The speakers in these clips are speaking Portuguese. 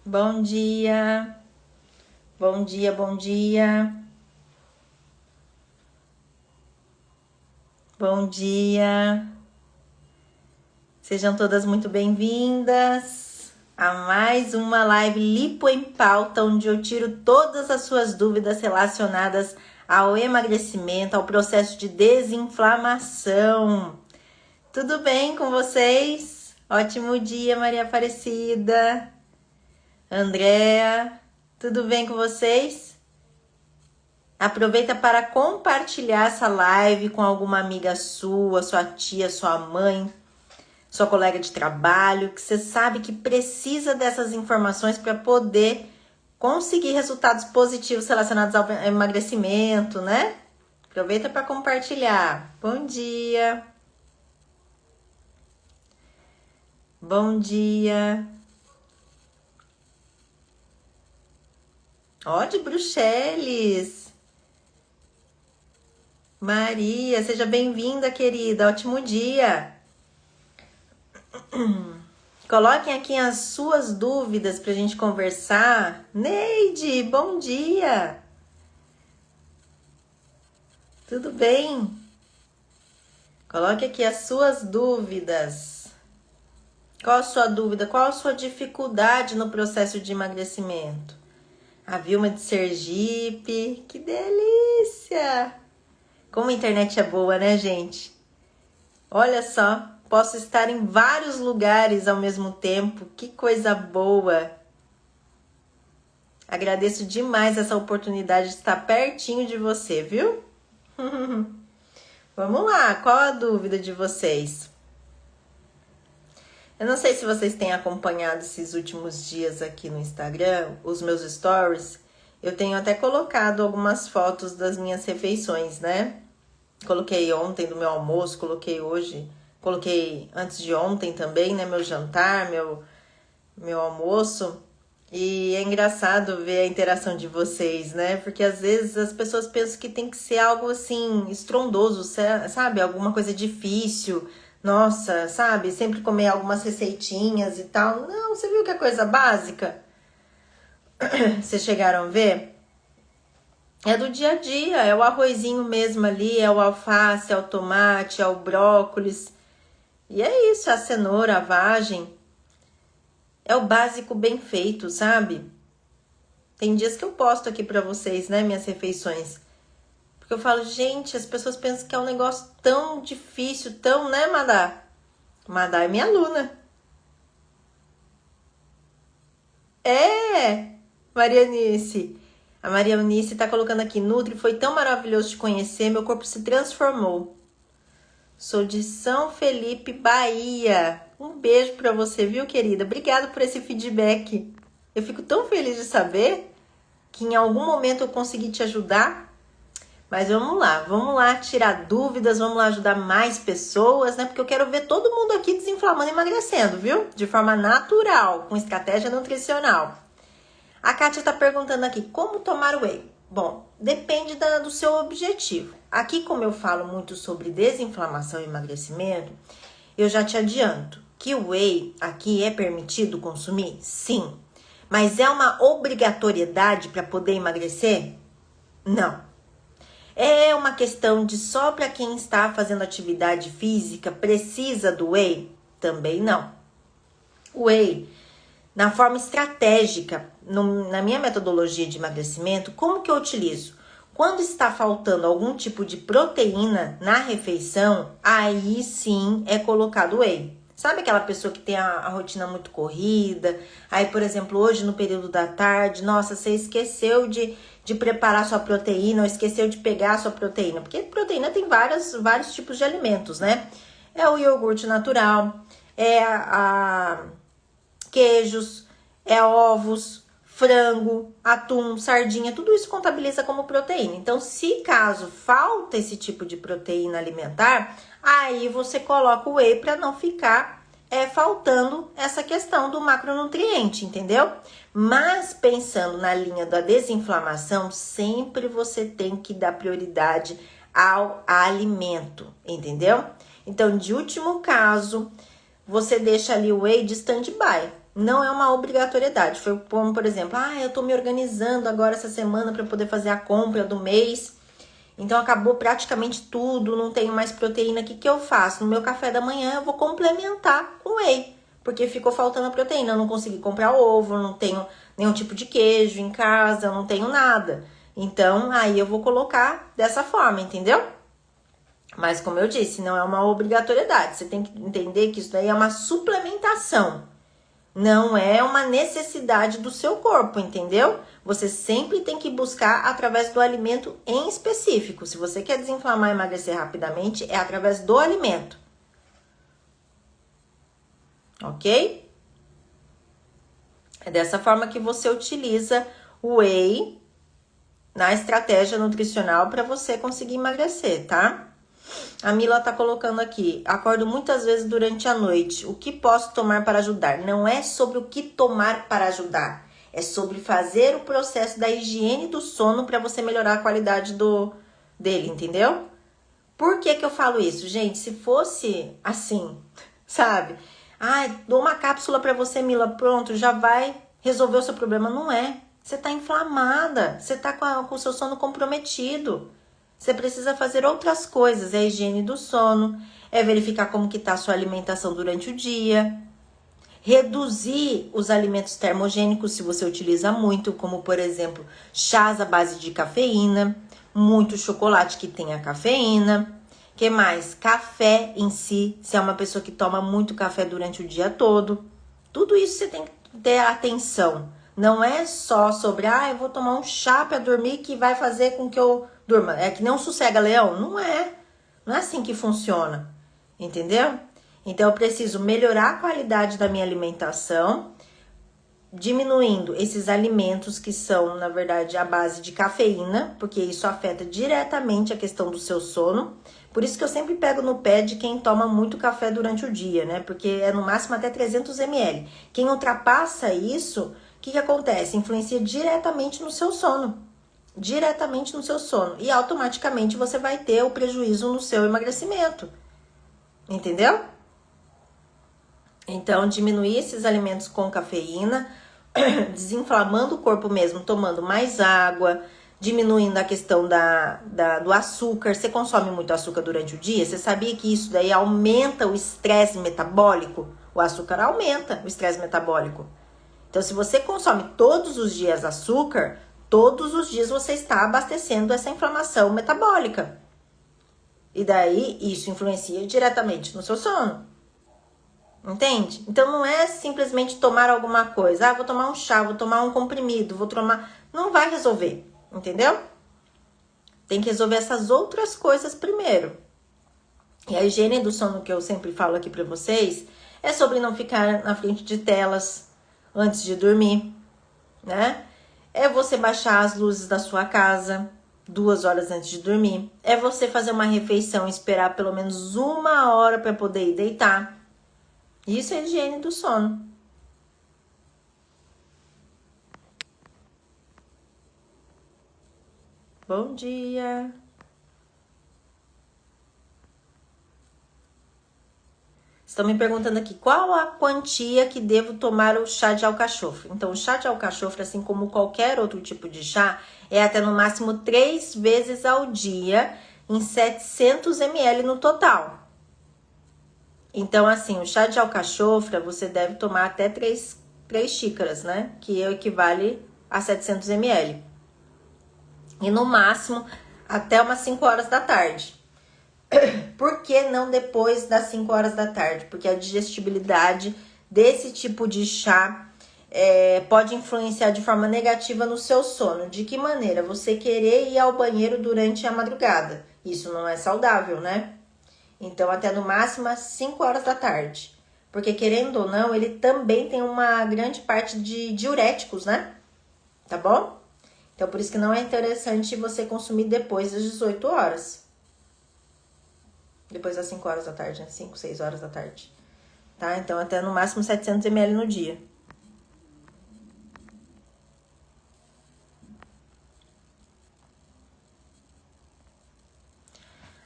Bom dia, bom dia, bom dia, bom dia. Sejam todas muito bem-vindas a mais uma live Lipo em Pauta, onde eu tiro todas as suas dúvidas relacionadas ao emagrecimento, ao processo de desinflamação. Tudo bem com vocês? Ótimo dia, Maria Aparecida. Andréa, tudo bem com vocês? Aproveita para compartilhar essa live com alguma amiga sua, sua tia, sua mãe, sua colega de trabalho, que você sabe que precisa dessas informações para poder conseguir resultados positivos relacionados ao emagrecimento, né? Aproveita para compartilhar. Bom dia! Bom dia! Ó, de Bruxelas! Maria, seja bem-vinda, querida. Ótimo dia! Coloquem aqui as suas dúvidas para a gente conversar. Neide, bom dia! Tudo bem? Coloque aqui as suas dúvidas. Qual a sua dúvida? Qual a sua dificuldade no processo de emagrecimento? A Vilma de Sergipe, que delícia! Como a internet é boa, né, gente? Olha só, posso estar em vários lugares ao mesmo tempo, que coisa boa! Agradeço demais essa oportunidade de estar pertinho de você, viu? Vamos lá, qual a dúvida de vocês? Eu não sei se vocês têm acompanhado esses últimos dias aqui no Instagram, os meus stories. Eu tenho até colocado algumas fotos das minhas refeições, né? Coloquei ontem do meu almoço, coloquei hoje, coloquei antes de ontem também, né? Meu jantar, meu almoço. E é engraçado ver a interação de vocês, né? Porque às vezes as pessoas pensam que tem que ser algo assim, estrondoso, sabe? Alguma coisa difícil. Nossa, sabe? Sempre comer algumas receitinhas e tal. Não, você viu que é coisa básica? Vocês chegaram a ver? É do dia a dia, é o arrozinho mesmo ali, é o alface, é o tomate, é o brócolis. E é isso, é a cenoura, a vagem. É o básico bem feito, sabe? Tem dias que eu posto aqui pra vocês, né, minhas refeições. Porque eu falo, gente, as pessoas pensam que é um negócio tão difícil, tão, né, Madá? Madá é minha aluna. É, Marianice. A Marianice tá colocando aqui, Nutri, foi tão maravilhoso te conhecer, meu corpo se transformou. Sou de São Felipe, Bahia. Um beijo pra você, viu, querida? Obrigada por esse feedback. Eu fico tão feliz de saber que em algum momento eu consegui te ajudar. Mas vamos lá tirar dúvidas, vamos lá ajudar mais pessoas, né? Porque eu quero ver todo mundo aqui desinflamando e emagrecendo, viu? De forma natural, com estratégia nutricional. A Kátia tá perguntando aqui, como tomar whey? Bom, depende do seu objetivo. Aqui, como eu falo muito sobre desinflamação e emagrecimento, eu já te adianto que o whey aqui é permitido consumir? Sim. Mas é uma obrigatoriedade para poder emagrecer? Não. É uma questão de só para quem está fazendo atividade física precisa do whey? Também não. O whey, na forma estratégica, na minha metodologia de emagrecimento, como que eu utilizo? Quando está faltando algum tipo de proteína na refeição, aí sim é colocado whey. Sabe aquela pessoa que tem a rotina muito corrida? Aí, por exemplo, hoje no período da tarde, nossa, você esqueceu de preparar sua proteína, ou esqueceu de pegar a sua proteína. Porque proteína tem vários tipos de alimentos, né? É o iogurte natural, é a queijos, é ovos, frango, atum, sardinha, tudo isso contabiliza como proteína. Então, se caso falta esse tipo de proteína alimentar, aí você coloca o whey para não ficar faltando essa questão do macronutriente, entendeu? Mas pensando na linha da desinflamação, sempre você tem que dar prioridade ao alimento, entendeu? Então, de último caso, você deixa ali o whey de stand-by. Não é uma obrigatoriedade. Foi como, por exemplo, eu tô me organizando agora essa semana para poder fazer a compra do mês. Então acabou praticamente tudo, não tenho mais proteína. O que que eu faço? No meu café da manhã eu vou complementar com whey, porque ficou faltando a proteína. Eu não consegui comprar ovo, não tenho nenhum tipo de queijo em casa, eu não tenho nada. Então aí eu vou colocar dessa forma, entendeu? Mas como eu disse, não é uma obrigatoriedade. Você tem que entender que isso daí é uma suplementação. Não é uma necessidade do seu corpo, entendeu? Você sempre tem que buscar através do alimento em específico. Se você quer desinflamar e emagrecer rapidamente, é através do alimento. Ok? É dessa forma que você utiliza o whey na estratégia nutricional para você conseguir emagrecer, tá? A Mila tá colocando aqui, acordo muitas vezes durante a noite. O que posso tomar para ajudar? Não é sobre o que tomar para ajudar. É sobre fazer o processo da higiene do sono para você melhorar a qualidade dele, entendeu? Por que que eu falo isso? Gente, se fosse assim, sabe? Dou uma cápsula para você, Mila, pronto, já vai resolver o seu problema. Não é. Você tá inflamada, você tá com o seu sono comprometido. Você precisa fazer outras coisas, é a higiene do sono, é verificar como que tá a sua alimentação durante o dia, reduzir os alimentos termogênicos se você utiliza muito, como por exemplo, chás à base de cafeína, muito chocolate que tenha cafeína, que mais? Café em si, se é uma pessoa que toma muito café durante o dia todo, tudo isso você tem que ter atenção. Não é só sobre, eu vou tomar um chá para dormir que vai fazer com que eu durma. É que nem um sossega-leão? Não é. Não é assim que funciona. Entendeu? Então eu preciso melhorar a qualidade da minha alimentação, diminuindo esses alimentos que são, na verdade, a base de cafeína, porque isso afeta diretamente a questão do seu sono. Por isso que eu sempre pego no pé de quem toma muito café durante o dia, né? Porque é no máximo até 300 ml. Quem ultrapassa isso, o que acontece? Influencia diretamente no seu sono. Diretamente no seu sono. E automaticamente você vai ter o prejuízo no seu emagrecimento. Entendeu? Então, diminuir esses alimentos com cafeína, desinflamando o corpo mesmo, tomando mais água, diminuindo a questão do açúcar. Você consome muito açúcar durante o dia? Você sabia que isso daí aumenta o estresse metabólico? O açúcar aumenta o estresse metabólico. Então, se você consome todos os dias açúcar, todos os dias você está abastecendo essa inflamação metabólica. E daí, isso influencia diretamente no seu sono. Entende? Então não é simplesmente tomar alguma coisa. Vou tomar um chá, vou tomar um comprimido, vou tomar... Não vai resolver, entendeu? Tem que resolver essas outras coisas primeiro. E a higiene do sono que eu sempre falo aqui pra vocês é sobre não ficar na frente de telas antes de dormir, né? É você baixar as luzes da sua casa 2 horas antes de dormir. É você fazer uma refeição e esperar pelo menos 1 hora para poder ir deitar. Isso é higiene do sono. Bom dia. Estão me perguntando aqui, qual a quantia que devo tomar o chá de alcachofra? Então, o chá de alcachofra, assim como qualquer outro tipo de chá, é até no máximo 3 vezes ao dia, em 700 ml no total. Então, assim, o chá de alcachofra, você deve tomar até 3 xícaras, né? Que equivale a 700 ml. E no máximo, até umas 5 horas da tarde. Por que não depois das 5 horas da tarde? Porque a digestibilidade desse tipo de chá pode influenciar de forma negativa no seu sono. De que maneira? Você querer ir ao banheiro durante a madrugada. Isso não é saudável, né? Então, até no máximo às 5 horas da tarde. Porque, querendo ou não, ele também tem uma grande parte de diuréticos, né? Tá bom? Então, por isso que não é interessante você consumir depois das 18 horas. Depois das 5 horas da tarde, né? 5, 6 horas da tarde. Tá? Então, até no máximo 700 ml no dia.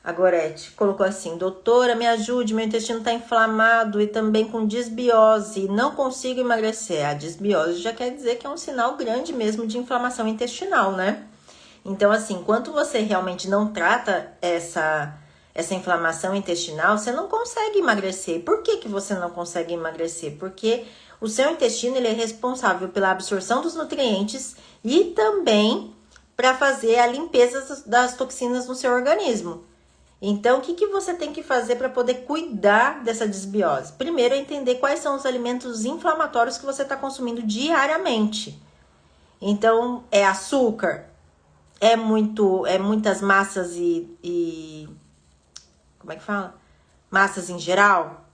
A A Gorete colocou assim: doutora, me ajude, meu intestino está inflamado e também com desbiose, não consigo emagrecer. A desbiose já quer dizer que é um sinal grande mesmo de inflamação intestinal, né? Então, assim, enquanto você realmente não trata essa inflamação intestinal, você não consegue emagrecer. Por que você não consegue emagrecer? Porque o seu intestino ele é responsável pela absorção dos nutrientes e também para fazer a limpeza das toxinas no seu organismo. Então, o que você tem que fazer para poder cuidar dessa desbiose? Primeiro é entender quais são os alimentos inflamatórios que você está consumindo diariamente. Então, é açúcar, é muitas massas e como é que fala? Massas em geral,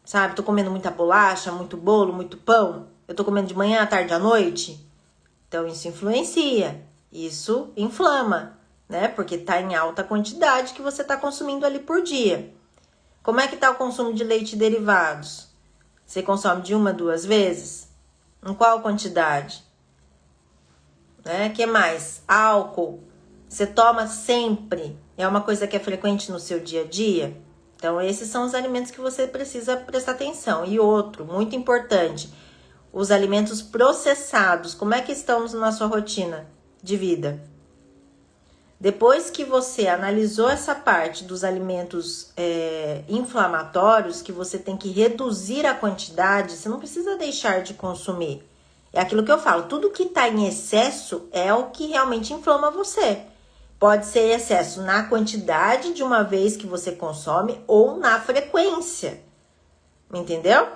sabe? Tô comendo muita bolacha, muito bolo, muito pão. Eu tô comendo de manhã, à tarde, à noite. Então, isso influencia. Isso inflama, né? Porque tá em alta quantidade que você tá consumindo ali por dia. Como é que tá o consumo de leite e derivados? Você consome de 1 a 2 vezes? Em qual quantidade? Né? Que mais? Álcool. Você toma sempre? É uma coisa que é frequente no seu dia a dia? Então, esses são os alimentos que você precisa prestar atenção. E outro, muito importante, os alimentos processados. Como é que estão na sua rotina de vida? Depois que você analisou essa parte dos alimentos inflamatórios, que você tem que reduzir a quantidade, você não precisa deixar de consumir. É aquilo que eu falo, tudo que está em excesso é o que realmente inflama você. Pode ser excesso na quantidade de uma vez que você consome ou na frequência. Entendeu?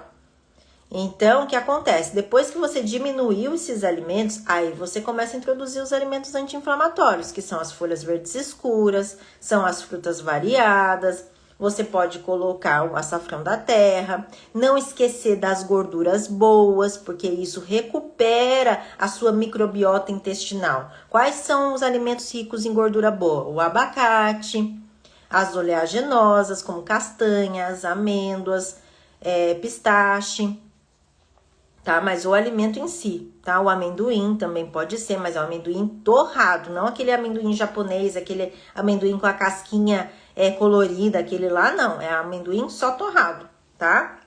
Então, o que acontece? Depois que você diminuiu esses alimentos, aí você começa a introduzir os alimentos anti-inflamatórios, que são as folhas verdes escuras, são as frutas variadas. Você pode colocar o açafrão da terra, não esquecer das gorduras boas, porque isso recupera a sua microbiota intestinal. Quais são os alimentos ricos em gordura boa? O abacate, as oleaginosas, como castanhas, amêndoas, pistache, tá? Mas o alimento em si, tá? O amendoim também pode ser, mas é o amendoim torrado, não aquele amendoim japonês, aquele amendoim com a casquinha colorida, aquele lá não, é amendoim só torrado, tá?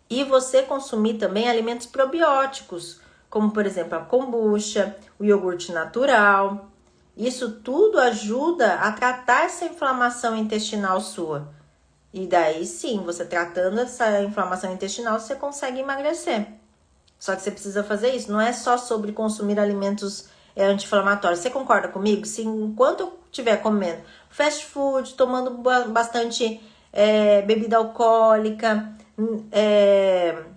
E você consumir também alimentos probióticos, como por exemplo a kombucha, o iogurte natural. Isso tudo ajuda a tratar essa inflamação intestinal sua. E daí sim, você tratando essa inflamação intestinal, você consegue emagrecer. Só que você precisa fazer isso, não é só sobre consumir alimentos anti-inflamatórios. Você concorda comigo? Se enquanto eu estiver comendo fast food, tomando bastante bebida alcoólica,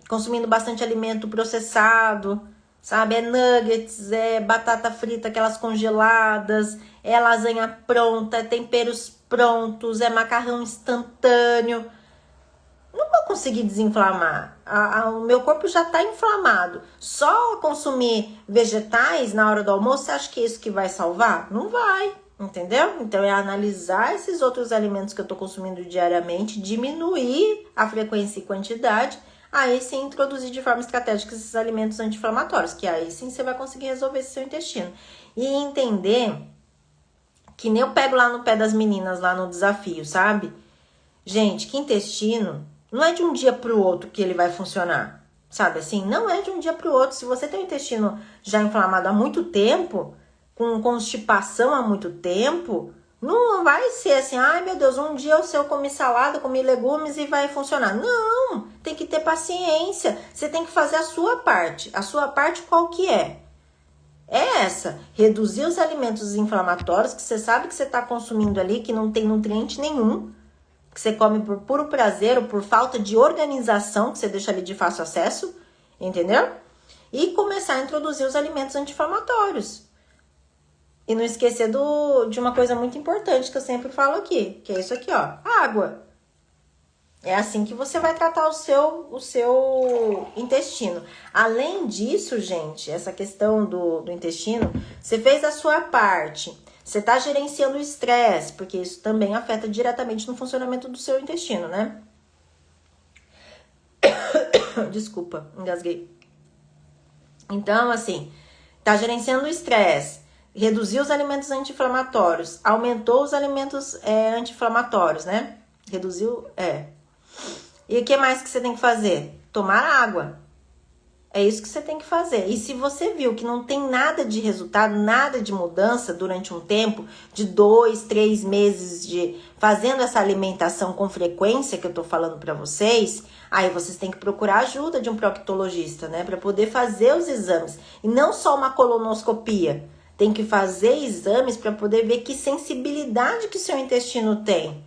consumindo bastante alimento processado, sabe? É nuggets, é batata frita, aquelas congeladas, é lasanha pronta, é temperos prontos, é macarrão instantâneo. Não vou conseguir desinflamar. O meu corpo já está inflamado. Só consumir vegetais na hora do almoço, você acha que é isso que vai salvar? Não vai, entendeu? Então é analisar esses outros alimentos que eu estou consumindo diariamente, diminuir a frequência e quantidade, aí sim introduzir de forma estratégica esses alimentos anti-inflamatórios, que aí sim você vai conseguir resolver esse seu intestino. E entender que nem eu pego lá no pé das meninas, lá no desafio, sabe? Gente, que intestino não é de um dia pro outro que ele vai funcionar, sabe assim? Não é de um dia pro outro. Se você tem o intestino já inflamado há muito tempo, com constipação há muito tempo, não vai ser assim, ai meu Deus, um dia eu comi salada, comi legumes e vai funcionar. Não, tem que ter paciência. Você tem que fazer a sua parte. A sua parte qual que é? É essa, reduzir os alimentos inflamatórios que você sabe que você está consumindo ali, que não tem nutriente nenhum, que você come por puro prazer ou por falta de organização, que você deixa ali de fácil acesso, entendeu? E começar a introduzir os alimentos anti-inflamatórios. E não esquecer de uma coisa muito importante que eu sempre falo aqui, que é isso aqui, ó, água. É assim que você vai tratar o seu intestino. Além disso, gente, essa questão do intestino, você fez a sua parte. Você tá gerenciando o estresse, porque isso também afeta diretamente no funcionamento do seu intestino, né? Desculpa, engasguei. Então, assim, tá gerenciando o estresse, Reduziu os alimentos anti-inflamatórios, aumentou os alimentos anti-inflamatórios, né? Reduziu, E o que mais que você tem que fazer? Tomar água. É isso que você tem que fazer. E se você viu que não tem nada de resultado, nada de mudança durante um tempo, de 2, 3 meses de fazendo essa alimentação com frequência que eu tô falando para vocês, aí vocês têm que procurar ajuda de um proctologista, né? Para poder fazer os exames. E não só uma colonoscopia. Tem que fazer exames para poder ver que sensibilidade que seu intestino tem.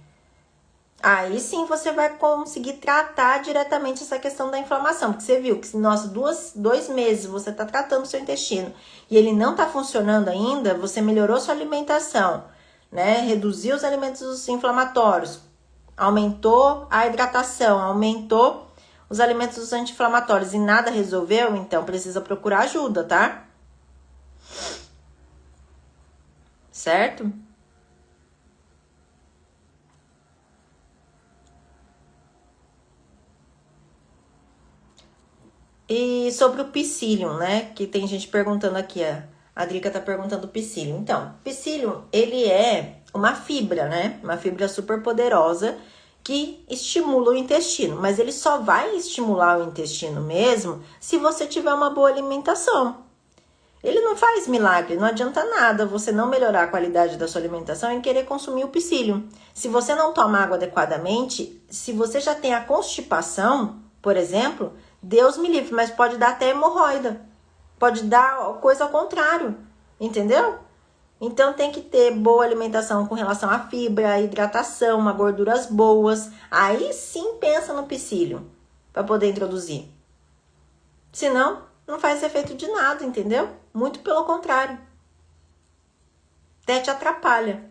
Aí sim você vai conseguir tratar diretamente essa questão da inflamação. Porque você viu que se 2 meses você está tratando o seu intestino e ele não está funcionando ainda, você melhorou sua alimentação, né? Reduziu os alimentos inflamatórios, aumentou a hidratação, aumentou os alimentos anti-inflamatórios e nada resolveu, então precisa procurar ajuda, tá? Certo? E sobre o psyllium, né? Que tem gente perguntando aqui, a Drica tá perguntando o psyllium. Então, psyllium, ele é uma fibra, né? Uma fibra super poderosa que estimula o intestino. Mas ele só vai estimular o intestino mesmo se você tiver uma boa alimentação. Ele não faz milagre, não adianta nada você não melhorar a qualidade da sua alimentação e querer consumir o psyllium. Se você não toma água adequadamente, se você já tem a constipação, por exemplo, Deus me livre, mas pode dar até hemorroida. Pode dar coisa ao contrário, entendeu? Então tem que ter boa alimentação com relação à fibra, à hidratação, a gorduras boas. Aí sim pensa no psyllium para poder introduzir. Senão, não faz efeito de nada, entendeu? Muito pelo contrário. Até te atrapalha.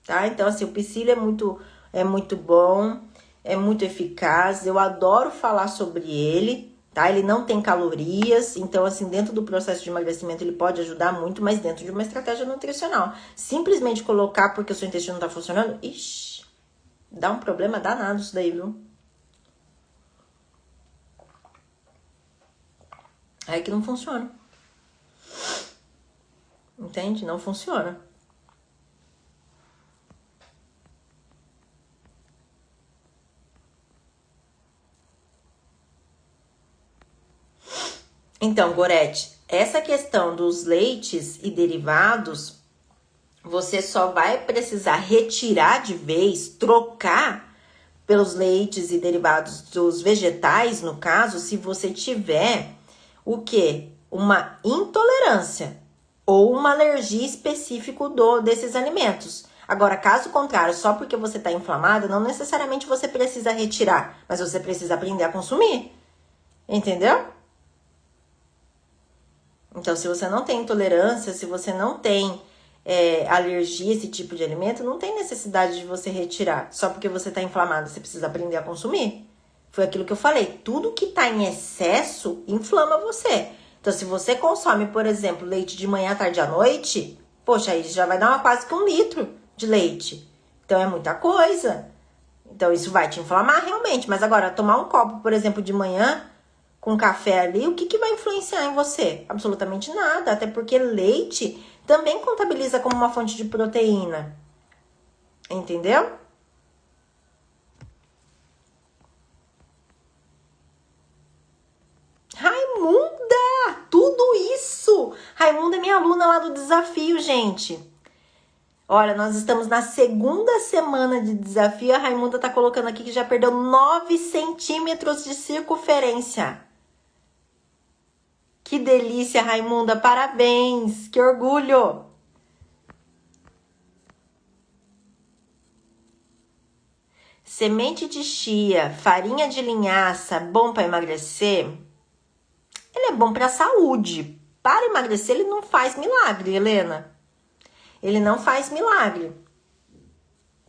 Tá? Então, assim, o psyllium é muito bom, é muito eficaz. Eu adoro falar sobre ele, tá? Ele não tem calorias, então, assim, dentro do processo de emagrecimento ele pode ajudar muito, mas dentro de uma estratégia nutricional. Simplesmente colocar porque o seu intestino não tá funcionando, ixi, dá um problema danado isso daí, viu? Aí que não funciona. Entende? Não funciona. Então, Gorete, essa questão dos leites e derivados, você só vai precisar retirar de vez, trocar pelos leites e derivados dos vegetais, no caso, se você tiver o quê? Uma intolerância ou uma alergia específica desses alimentos. Agora, caso contrário, só porque você está inflamado, não necessariamente você precisa retirar, mas você precisa aprender a consumir. Entendeu? Então, se você não tem intolerância, se você não tem alergia a esse tipo de alimento, não tem necessidade de você retirar. Só porque você está inflamado, você precisa aprender a consumir. Foi aquilo que eu falei. Tudo que está em excesso inflama você. Então, se você consome, por exemplo, leite de manhã, tarde e à noite, poxa, aí já vai dar quase que 1 litro de leite. Então, é muita coisa. Então, isso vai te inflamar realmente. Mas agora, tomar um copo, por exemplo, de manhã, com café ali, o que vai influenciar em você? Absolutamente nada. Até porque leite também contabiliza como uma fonte de proteína. Entendeu? Raimunda! Tudo isso! Raimunda é minha aluna lá do desafio, gente. Olha, nós estamos na 2ª semana de desafio. A Raimunda tá colocando aqui que já perdeu 9 centímetros de circunferência. Que delícia, Raimunda. Parabéns. Que orgulho. Semente de chia, farinha de linhaça, bom para emagrecer? Ele é bom para a saúde. Para emagrecer, ele não faz milagre, Helena. Ele não faz milagre,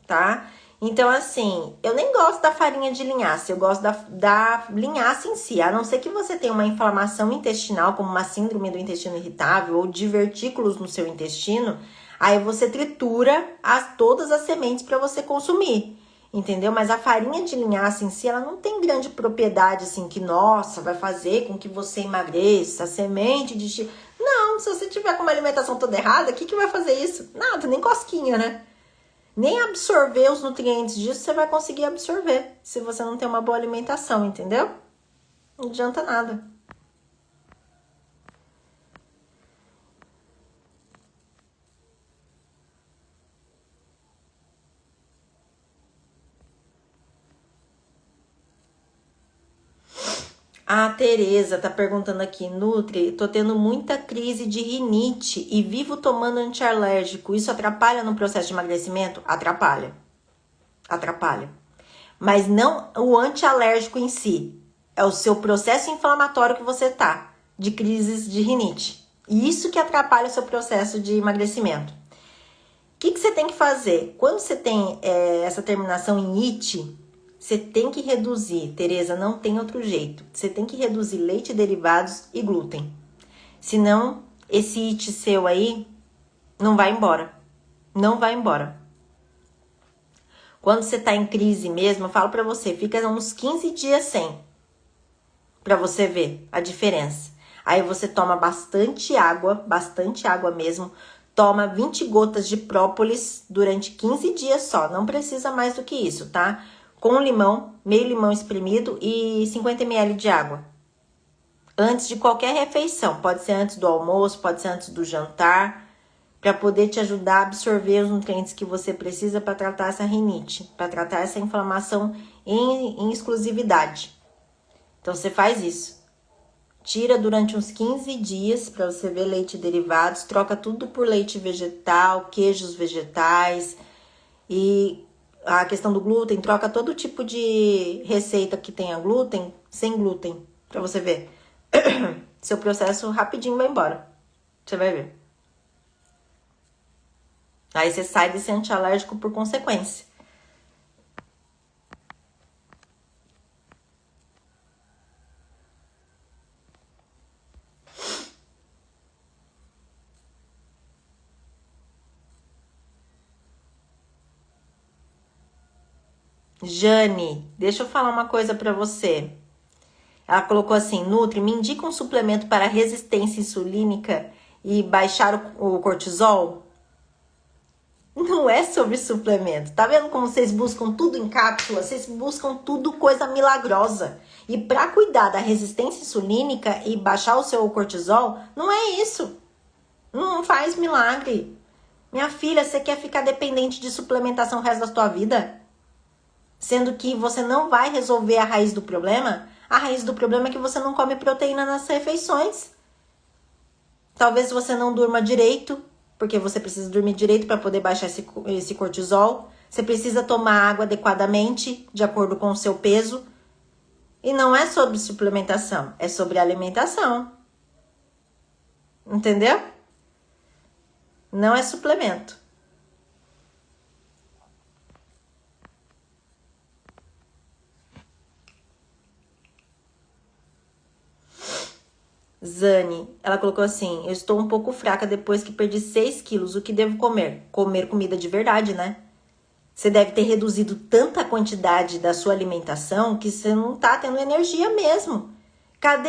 tá? Então, assim, eu nem gosto da farinha de linhaça, eu gosto da linhaça em si. A não ser que você tenha uma inflamação intestinal, como uma síndrome do intestino irritável ou divertículos no seu intestino, aí você tritura todas as sementes para você consumir, entendeu? Mas a farinha de linhaça em si, ela não tem grande propriedade, assim, que, nossa, vai fazer com que você emagreça, a semente de chia. Não, se você tiver com uma alimentação toda errada, o que vai fazer isso? Nada, nem cosquinha, né? Nem absorver os nutrientes disso você vai conseguir absorver se você não tem uma boa alimentação, entendeu? Não adianta nada. A Tereza tá perguntando aqui, Nutri, tô tendo muita crise de rinite e vivo tomando antialérgico. Isso atrapalha no processo de emagrecimento? Atrapalha. Atrapalha. Mas não o antialérgico em si. É o seu processo inflamatório que você tá, de crises de rinite. E isso que atrapalha o seu processo de emagrecimento. O que você tem que fazer? Quando você tem essa terminação em ite, você tem que reduzir, Tereza, não tem outro jeito. Você tem que reduzir leite, derivados e glúten. Senão, esse ite seu aí não vai embora. Não vai embora. Quando você tá em crise mesmo, eu falo pra você, fica uns 15 dias sem. Pra você ver a diferença. Aí você toma bastante água mesmo. Toma 20 gotas de própolis durante 15 dias só. Não precisa mais do que isso, tá? Com limão, meio limão espremido e 50 ml de água. Antes de qualquer refeição. Pode ser antes do almoço, pode ser antes do jantar. Para poder te ajudar a absorver os nutrientes que você precisa para tratar essa rinite. Para tratar essa inflamação em exclusividade. Então, você faz isso. Tira durante uns 15 dias para você ver leite e derivados. Troca tudo por leite vegetal, queijos vegetais. E a questão do glúten, troca todo tipo de receita que tenha glúten, sem glúten. Para você ver. Seu processo rapidinho vai embora. Você vai ver. Aí você sai desse antialérgico por consequência. Jane, deixa eu falar uma coisa pra você. Ela colocou assim, Nutri, me indica um suplemento para resistência insulínica e baixar o cortisol? Não é sobre suplemento. Tá vendo como vocês buscam tudo em cápsula? Vocês buscam tudo coisa milagrosa. E para cuidar da resistência insulínica e baixar o seu cortisol, não é isso. Não faz milagre. Minha filha, você quer ficar dependente de suplementação o resto da sua vida? Sendo que você não vai resolver a raiz do problema? A raiz do problema é que você não come proteína nas refeições. Talvez você não durma direito, porque você precisa dormir direito para poder baixar esse cortisol. Você precisa tomar água adequadamente, de acordo com o seu peso. E não é sobre suplementação, é sobre alimentação. Entendeu? Não é suplemento. Zane, ela colocou assim, eu estou um pouco fraca depois que perdi 6 quilos, o que devo comer? Comer comida de verdade, né? Você deve ter reduzido tanta quantidade da sua alimentação que você não tá tendo energia mesmo. Cadê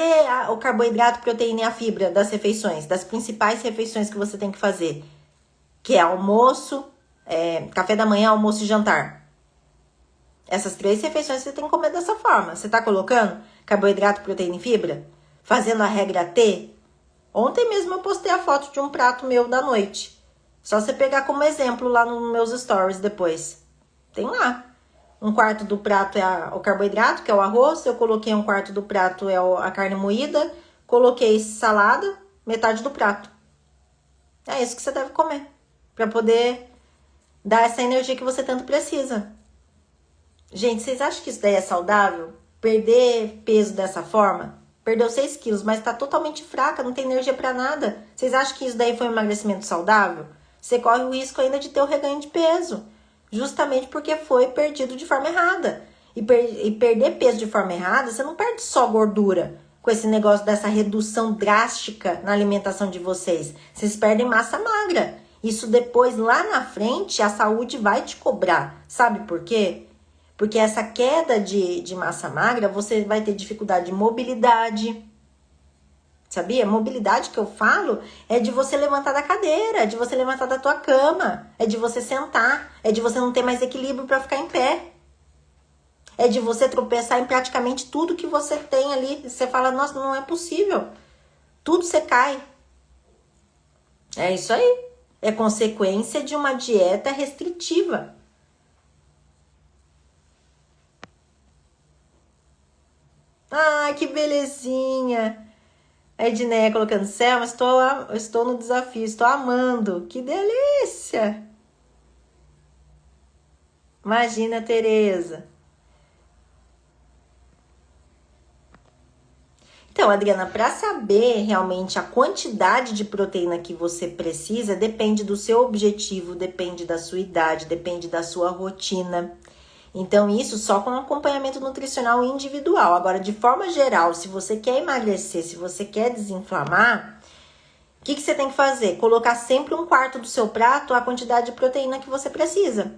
o carboidrato, proteína e a fibra das refeições, das principais refeições que você tem que fazer? Que é almoço, café da manhã, almoço e jantar. Essas 3 refeições você tem que comer dessa forma. Você tá colocando carboidrato, proteína e fibra? Fazendo a regra T? Ontem mesmo eu postei a foto de um prato meu da noite. Só você pegar como exemplo lá nos meus stories depois. Tem lá. Um quarto do prato é o carboidrato, que é o arroz. Eu coloquei um quarto do prato é a carne moída. Coloquei salada, metade do prato. É isso que você deve comer. Para poder dar essa energia que você tanto precisa. Gente, vocês acham que isso daí é saudável? Perder peso dessa forma? Perdeu 6 quilos, mas tá totalmente fraca, não tem energia pra nada. Vocês acham que isso daí foi um emagrecimento saudável? Você corre o risco ainda de ter o reganho de peso. Justamente porque foi perdido de forma errada. E perder peso de forma errada, você não perde só gordura. Com esse negócio dessa redução drástica na alimentação de vocês. Vocês perdem massa magra. Isso depois, lá na frente, a saúde vai te cobrar. Sabe por quê? Porque essa queda de massa magra, você vai ter dificuldade de mobilidade. Sabia? Mobilidade que eu falo é de você levantar da cadeira, é de você levantar da tua cama, é de você sentar, é de você não ter mais equilíbrio para ficar em pé. É de você tropeçar em praticamente tudo que você tem ali. E você fala, nossa, não é possível. Tudo você cai. É isso aí. É consequência de uma dieta restritiva. Ah, que belezinha. A Edneia colocando, Selma, estou no desafio, estou amando. Que delícia. Imagina, Tereza. Então, Adriana, para saber realmente a quantidade de proteína que você precisa, depende do seu objetivo, depende da sua idade, depende da sua rotina. Então, isso só com acompanhamento nutricional individual. Agora, de forma geral, se você quer emagrecer, se você quer desinflamar, o que você tem que fazer? Colocar sempre 1/4 do seu prato a quantidade de proteína que você precisa.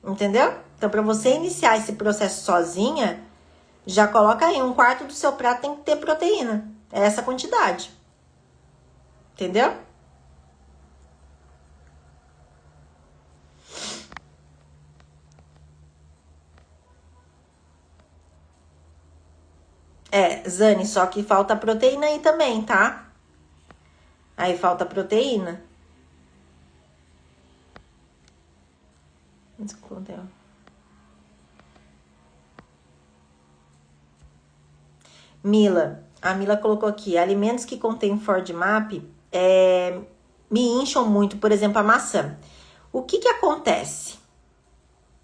Entendeu? Então, para você iniciar esse processo sozinha, já coloca aí, 1/4 do seu prato tem que ter proteína. É essa quantidade. Entendeu? É, Zane, só que falta proteína aí também, tá? Aí falta proteína. Mila, a Mila colocou aqui, alimentos que contêm FODMAP me incham muito, por exemplo, a maçã. O que acontece?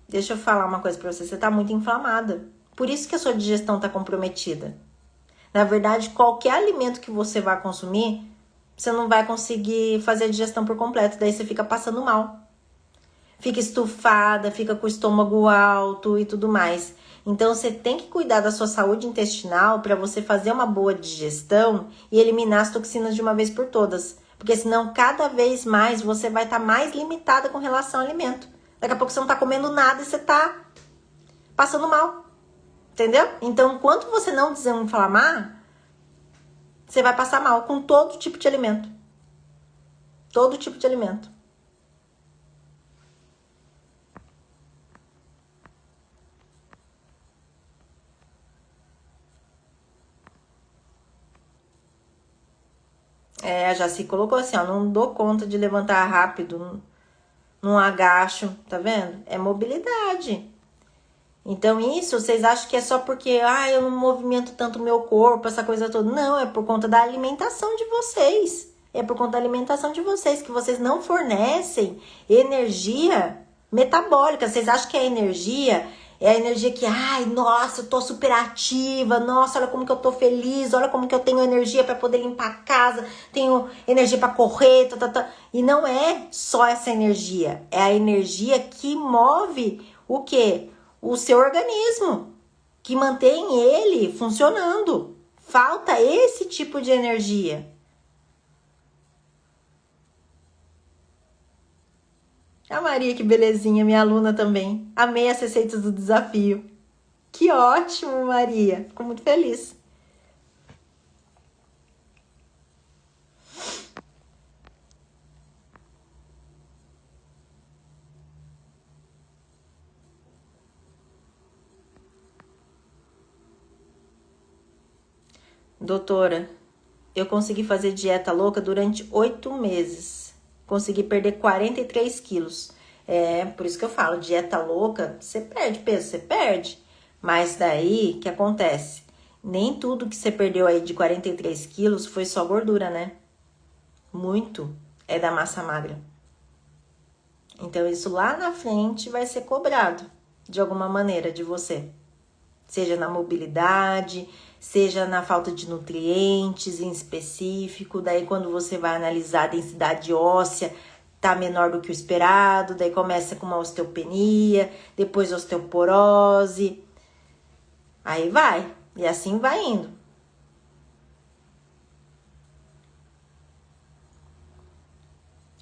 Deixa eu falar uma coisa pra você, você tá muito inflamada. Por isso que a sua digestão tá comprometida. Na verdade, qualquer alimento que você vá consumir, você não vai conseguir fazer a digestão por completo, daí você fica passando mal. Fica estufada, fica com o estômago alto e tudo mais. Então, você tem que cuidar da sua saúde intestinal para você fazer uma boa digestão e eliminar as toxinas de uma vez por todas. Porque senão, cada vez mais, você vai estar mais limitada com relação ao alimento. Daqui a pouco você não tá comendo nada e você tá passando mal. Entendeu? Então, enquanto você não desinflamar, você vai passar mal com todo tipo de alimento. Todo tipo de alimento. É, a Jaci colocou assim, ó, não dou conta de levantar rápido, não agacho, tá vendo? É mobilidade. Então isso, vocês acham que é só porque, eu não movimento tanto o meu corpo, essa coisa toda. Não, é por conta da alimentação de vocês. É por conta da alimentação de vocês, que vocês não fornecem energia metabólica. Vocês acham que a energia é a energia que, nossa, eu tô super ativa, nossa, olha como que eu tô feliz, olha como que eu tenho energia para poder limpar a casa, tenho energia para correr, E não é só essa energia, é a energia que move o quê? O seu organismo, que mantém ele funcionando. Falta esse tipo de energia. A Maria, que belezinha, minha aluna também. Amei as receitas do desafio. Que ótimo, Maria. Fico muito feliz. Doutora, eu consegui fazer dieta louca durante 8 meses. Consegui perder 43 quilos. É, por isso que eu falo, dieta louca, você perde peso, você perde. Mas daí, o que acontece? Nem tudo que você perdeu aí de 43 quilos foi só gordura, né? Muito é da massa magra. Então, isso lá na frente vai ser cobrado, de alguma maneira, de você. Seja na mobilidade, seja na falta de nutrientes em específico. Daí, quando você vai analisar a densidade óssea, tá menor do que o esperado. Daí, começa com uma osteopenia, depois osteoporose. Aí vai, e assim vai indo.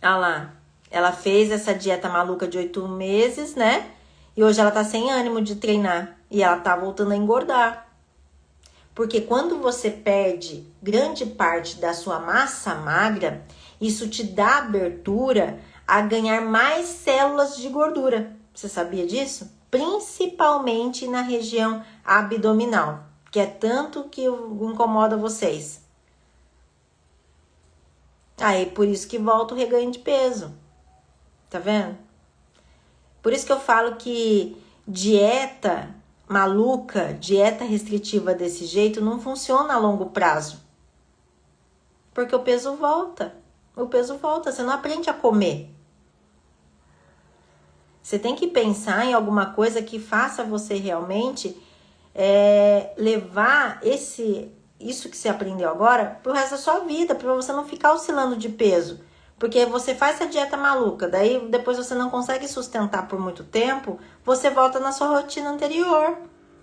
Ah lá, ela fez essa dieta maluca de 8 meses, né? E hoje ela tá sem ânimo de treinar. E ela tá voltando a engordar. Porque quando você perde grande parte da sua massa magra, isso te dá abertura a ganhar mais células de gordura. Você sabia disso? Principalmente na região abdominal, que é tanto que incomoda vocês. Aí, por isso que volta o reganho de peso. Tá vendo? Por isso que eu falo que dieta maluca, dieta restritiva desse jeito não funciona a longo prazo. Porque o peso volta. O peso volta, você não aprende a comer. Você tem que pensar em alguma coisa que faça você realmente levar isso que você aprendeu agora pro resto da sua vida, para você não ficar oscilando de peso. Porque você faz essa dieta maluca, daí depois você não consegue sustentar por muito tempo, você volta na sua rotina anterior.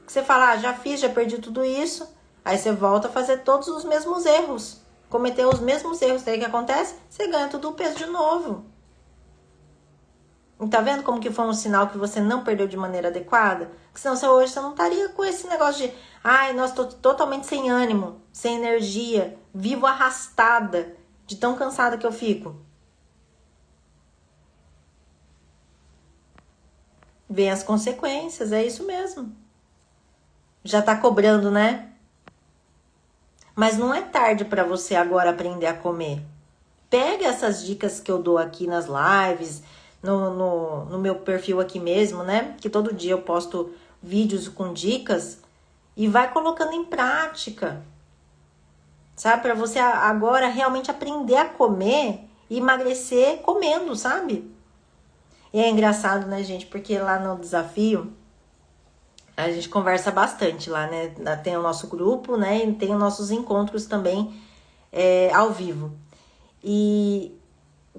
Você fala, já fiz, já perdi tudo isso. Aí você volta a fazer todos os mesmos erros. Cometer os mesmos erros. Daí o que acontece? Você ganha tudo o peso de novo. E tá vendo como que foi um sinal que você não perdeu de maneira adequada? Porque senão hoje você não estaria com esse negócio de nossa, tô totalmente sem ânimo, sem energia, vivo arrastada, de tão cansada que eu fico. Vem as consequências, é isso mesmo. Já tá cobrando, né? Mas não é tarde para você agora aprender a comer. Pega essas dicas que eu dou aqui nas lives, no meu perfil aqui mesmo, né? Que todo dia eu posto vídeos com dicas e vai colocando em prática. Sabe? Para você agora realmente aprender a comer e emagrecer comendo, sabe? E é engraçado, né, gente? Porque lá no desafio a gente conversa bastante lá, né? Tem o nosso grupo, né? E tem os nossos encontros também ao vivo. E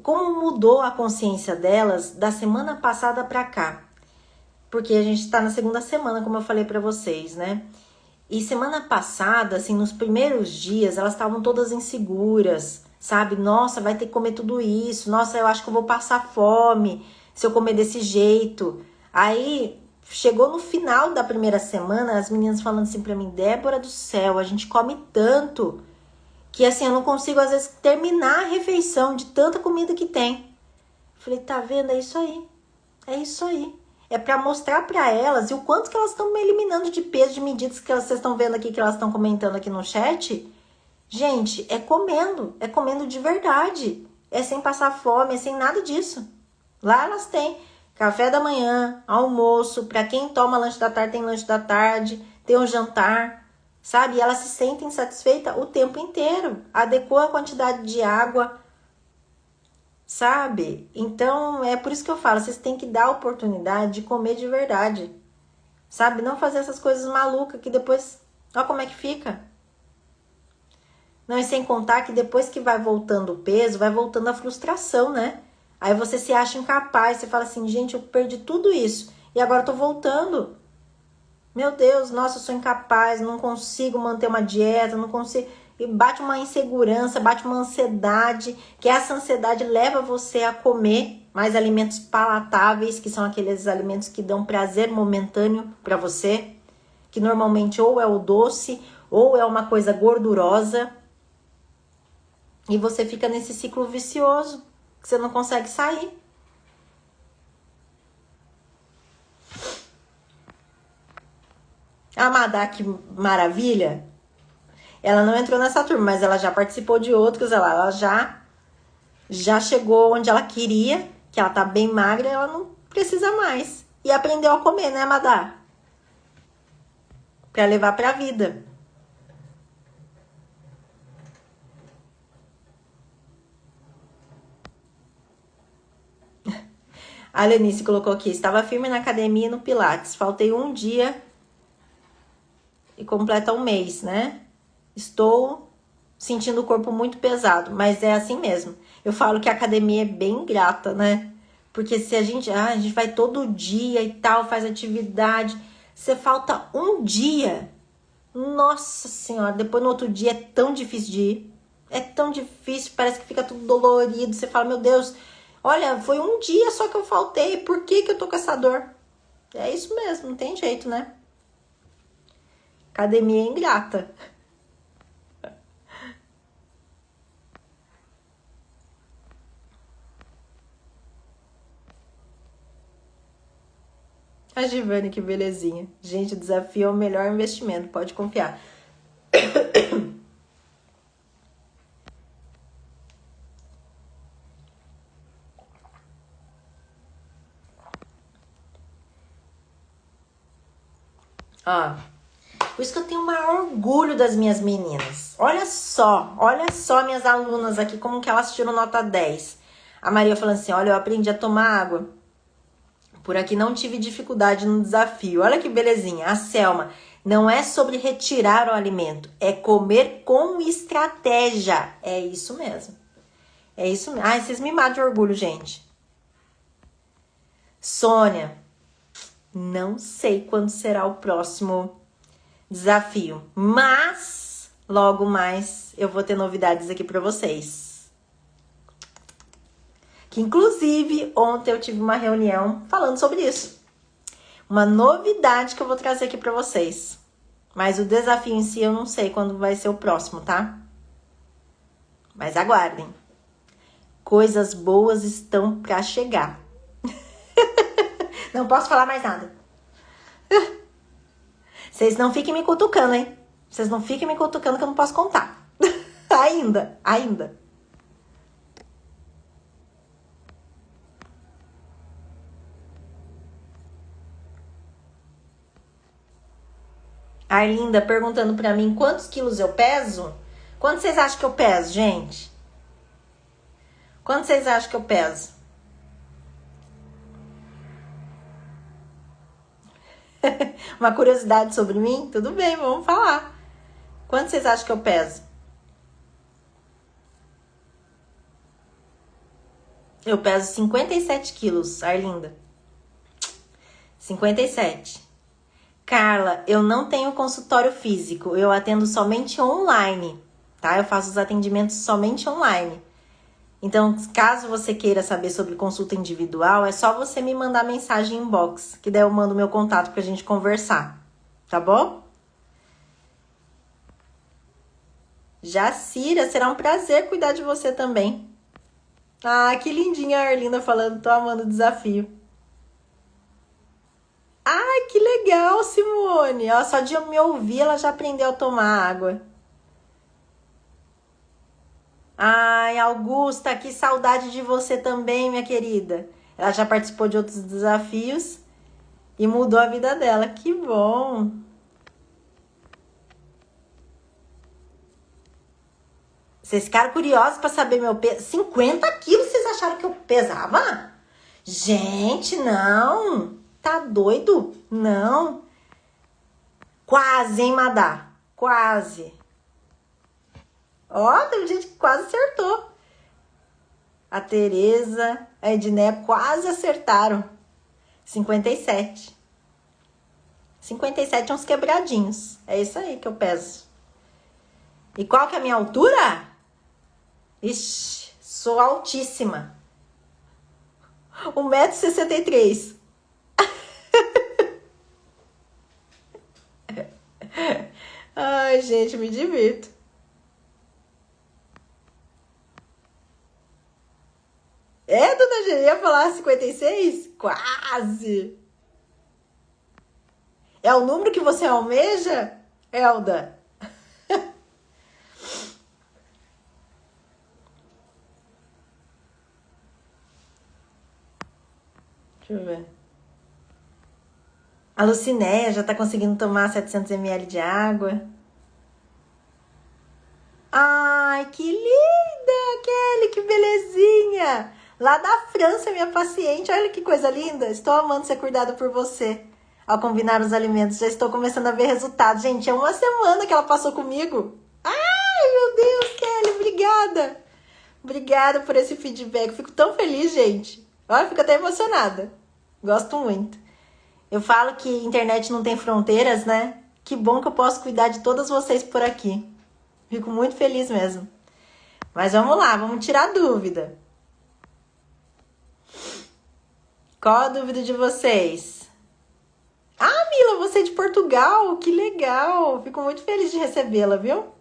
como mudou a consciência delas da semana passada pra cá? Porque a gente tá na segunda semana, como eu falei pra vocês, né? E semana passada, assim, nos primeiros dias, elas estavam todas inseguras, sabe? Nossa, vai ter que comer tudo isso. Nossa, eu acho que eu vou passar fome se eu comer desse jeito. Aí, chegou no final da primeira semana, as meninas falando assim pra mim, Débora do céu, a gente come tanto que assim, eu não consigo às vezes terminar a refeição de tanta comida que tem. Falei, tá vendo? É isso aí. É isso aí. É pra mostrar pra elas e o quanto que elas estão eliminando de peso, de medidas que vocês estão vendo aqui, que elas estão comentando aqui no chat. Gente, é comendo de verdade. É sem passar fome, é sem nada disso. Lá elas têm café da manhã, almoço, pra quem toma lanche da tarde, tem lanche da tarde, tem um jantar, sabe? E elas se sentem satisfeitas o tempo inteiro. Adequou a quantidade de água, sabe? Então, é por isso que eu falo, vocês têm que dar a oportunidade de comer de verdade, sabe? Não fazer essas coisas malucas que depois, olha como é que fica. Não, e sem contar que depois que vai voltando o peso, vai voltando a frustração, né? Aí você se acha incapaz, você fala assim, gente, eu perdi tudo isso e agora eu tô voltando. Meu Deus, nossa, eu sou incapaz, não consigo manter uma dieta, não consigo... E bate uma insegurança, bate uma ansiedade, que essa ansiedade leva você a comer mais alimentos palatáveis, que são aqueles alimentos que dão prazer momentâneo para você, que normalmente ou é o doce, ou é uma coisa gordurosa, e você fica nesse ciclo vicioso, que você não consegue sair. A Madá, que maravilha! Ela não entrou nessa turma, mas ela já participou de outros. Ela já chegou onde ela queria, que ela tá bem magra, ela não precisa mais. E aprendeu a comer, né, Madá? Pra levar pra vida. A Lenice colocou aqui, estava firme na academia e no Pilates. Faltei um dia e completa um mês, né? Estou sentindo o corpo muito pesado, mas é assim mesmo. Eu falo que a academia é bem ingrata, né? Porque se a gente vai todo dia e tal, faz atividade, você falta um dia. Nossa Senhora, depois no outro dia é tão difícil de ir. É tão difícil, parece que fica tudo dolorido. Você fala, meu Deus, olha, foi um dia só que eu faltei. Por que eu tô com essa dor? É isso mesmo, não tem jeito, né? Academia é ingrata. A Givane, que belezinha. Gente, o desafio é o melhor investimento, pode confiar. Ó, por isso que eu tenho o maior orgulho das minhas meninas. Olha só minhas alunas aqui, como que elas tiram nota 10. A Maria falando assim, olha, eu aprendi a tomar água. Por aqui não tive dificuldade no desafio. Olha que belezinha. A Selma, não é sobre retirar o alimento, é comer com estratégia. É isso mesmo. É isso mesmo. Ai, vocês me matam de orgulho, gente. Sônia, não sei quando será o próximo desafio, mas logo mais eu vou ter novidades aqui para vocês. Que inclusive ontem eu tive uma reunião falando sobre isso. Uma novidade que eu vou trazer aqui para vocês. Mas o desafio em si eu não sei quando vai ser o próximo, tá? Mas aguardem. Coisas boas estão para chegar. Não posso falar mais nada. Vocês não fiquem me cutucando, hein? Vocês não fiquem me cutucando que eu não posso contar. Ainda. A Arlinda perguntando pra mim quantos quilos eu peso. Quanto vocês acham que eu peso, gente? Quanto vocês acham que eu peso? Uma curiosidade sobre mim? Tudo bem, vamos falar. Quanto vocês acham que eu peso? Eu peso 57 quilos, Arlinda. 57. Carla, eu não tenho consultório físico, eu atendo somente online, tá? Eu faço os atendimentos somente online. Então, caso você queira saber sobre consulta individual, é só você me mandar mensagem inbox, que daí eu mando meu contato pra gente conversar, tá bom? Jacira, será um prazer cuidar de você também. Ah, que lindinha a Arlinda falando, tô amando o desafio. Ai, que legal, Simone. Ó, só de eu me ouvir, ela já aprendeu a tomar água. Ai, Augusta, que saudade de você também, minha querida. Ela já participou de outros desafios e mudou a vida dela. Que bom. Vocês ficaram curiosos para saber meu peso? 50 quilos, vocês acharam que eu pesava? Gente, não. Tá doido? Não. Quase, hein, Madá? Quase. Ó, tem gente que quase acertou. A Tereza, a Edné quase acertaram. 57. 57 é uns quebradinhos. É isso aí que eu peso. E qual que é a minha altura? Ixi, sou altíssima. 1,63 m. Ai, gente, me divirto. É, dona G, ia falar 56? Quase. É o número que você almeja, Elda? Deixa eu ver. A Lucinéia já tá conseguindo tomar 700 ml de água. Ai, que linda, Kelly, que belezinha. Lá da França, minha paciente. Olha que coisa linda. Estou amando ser cuidada por você. Ao combinar os alimentos, já estou começando a ver resultados. Gente, é uma semana que ela passou comigo. Ai, meu Deus, Kelly, obrigada. Obrigada por esse feedback. Fico tão feliz, gente. Olha, fico até emocionada. Gosto muito. Eu falo que internet não tem fronteiras, né? Que bom que eu posso cuidar de todas vocês por aqui. Fico muito feliz mesmo. Mas vamos lá, vamos tirar a dúvida. Qual a dúvida de vocês? Ah, Mila, você é de Portugal? Que legal! Fico muito feliz de recebê-la, viu?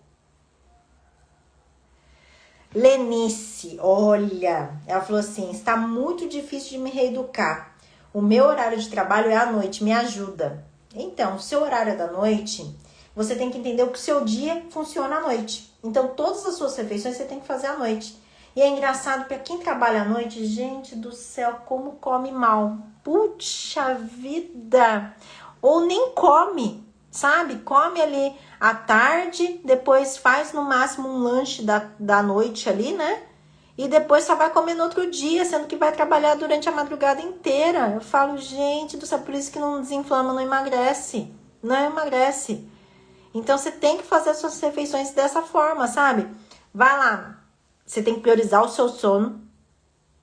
Lenice, olha, ela falou assim, está muito difícil de me reeducar. O meu horário de trabalho é à noite, me ajuda. Então, o seu horário é da noite, você tem que entender que o seu dia funciona à noite. Então, todas as suas refeições você tem que fazer à noite. E é engraçado, para quem trabalha à noite, gente do céu, como come mal. Puxa vida! Ou nem come, sabe? Come ali à tarde, depois faz no máximo um lanche da noite ali, né? E depois só vai comer no outro dia, sendo que vai trabalhar durante a madrugada inteira. Eu falo, gente do céu, por isso que não desinflama, não emagrece. Não emagrece. Então, você tem que fazer as suas refeições dessa forma, sabe? Vai lá. Você tem que priorizar o seu sono,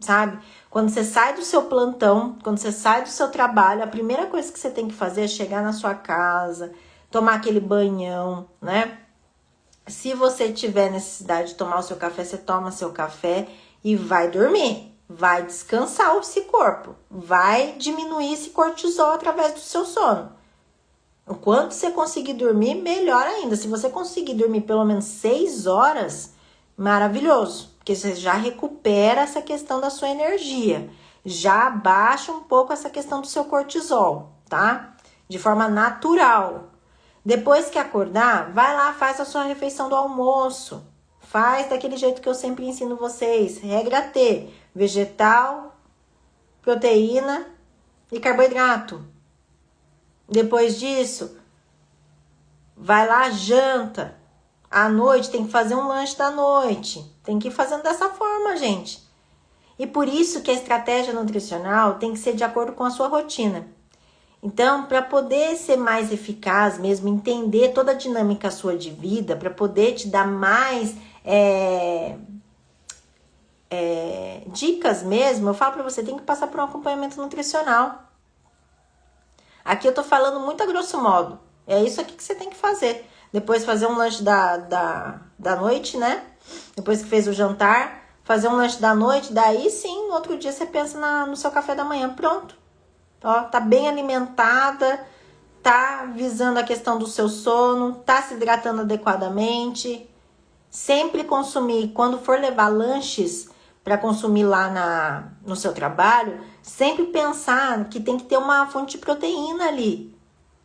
sabe? Quando você sai do seu plantão, quando você sai do seu trabalho, a primeira coisa que você tem que fazer é chegar na sua casa, tomar aquele banhão, né? Se você tiver necessidade de tomar o seu café, você toma seu café e vai dormir. Vai descansar esse corpo. Vai diminuir esse cortisol através do seu sono. O quanto você conseguir dormir, melhor ainda. Se você conseguir dormir pelo menos 6 horas, maravilhoso. Porque você já recupera essa questão da sua energia. Já abaixa um pouco essa questão do seu cortisol, tá? De forma natural. Depois que acordar, vai lá, faz a sua refeição do almoço. Faz daquele jeito que eu sempre ensino vocês. Regra T, vegetal, proteína e carboidrato. Depois disso, vai lá, janta. À noite tem que fazer um lanche da noite. Tem que ir fazendo dessa forma, gente. E por isso que a estratégia nutricional tem que ser de acordo com a sua rotina. Então, para poder ser mais eficaz mesmo, entender toda a dinâmica sua de vida, para poder te dar mais dicas mesmo, eu falo para você, tem que passar por um acompanhamento nutricional. Aqui eu tô falando muito a grosso modo. É isso aqui que você tem que fazer. Depois fazer um lanche da noite, né? Depois que fez o jantar, fazer um lanche da noite, daí sim, no outro dia você pensa no seu café da manhã, pronto. Ó, tá bem alimentada, tá visando a questão do seu sono, tá se hidratando adequadamente. Sempre consumir, quando for levar lanches para consumir lá no seu trabalho, sempre pensar que tem que ter uma fonte de proteína ali,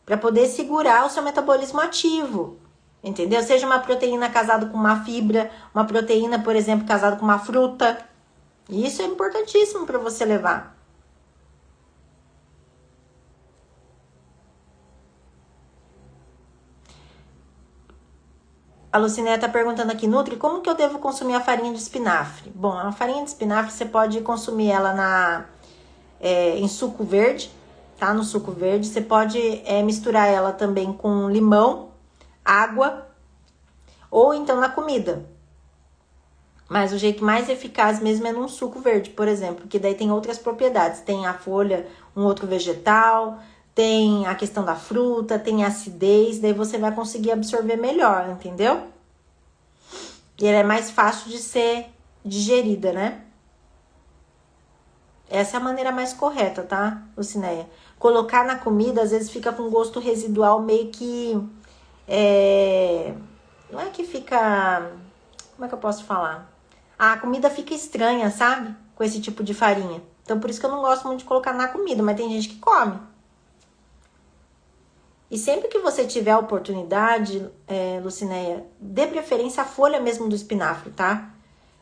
para poder segurar o seu metabolismo ativo. Entendeu? Seja uma proteína casada com uma fibra, uma proteína, por exemplo, casada com uma fruta. Isso é importantíssimo para você levar. A Lucinéia está perguntando aqui, Nutri, como que eu devo consumir a farinha de espinafre? Bom, a farinha de espinafre você pode consumir ela em suco verde, tá? No suco verde. Você pode misturar ela também com limão, água ou então na comida. Mas o jeito mais eficaz mesmo é num suco verde, por exemplo, porque daí tem outras propriedades. Tem a folha, um outro vegetal, tem a questão da fruta, tem a acidez, daí você vai conseguir absorver melhor, entendeu? E ela é mais fácil de ser digerida, né? Essa é a maneira mais correta, tá, Lucinéia? Colocar na comida, às vezes fica com gosto residual meio que... não é que fica... Como é que eu posso falar? A comida fica estranha, sabe? Com esse tipo de farinha. Então, por isso que eu não gosto muito de colocar na comida, mas tem gente que come. E sempre que você tiver a oportunidade, Lucinéia, dê preferência à folha mesmo do espinafre, tá?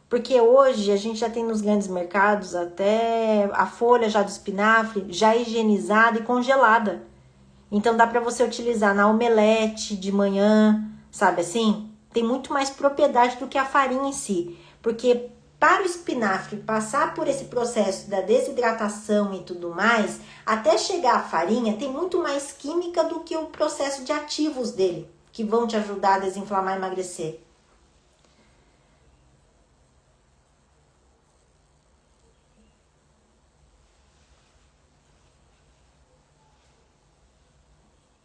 Porque hoje a gente já tem nos grandes mercados até a folha já do espinafre, já higienizada e congelada. Então dá pra você utilizar na omelete de manhã, sabe assim? Tem muito mais propriedade do que a farinha em si. Porque para o espinafre passar por esse processo da desidratação e tudo mais, até chegar à farinha, tem muito mais química do que o processo de ativos dele, que vão te ajudar a desinflamar e emagrecer.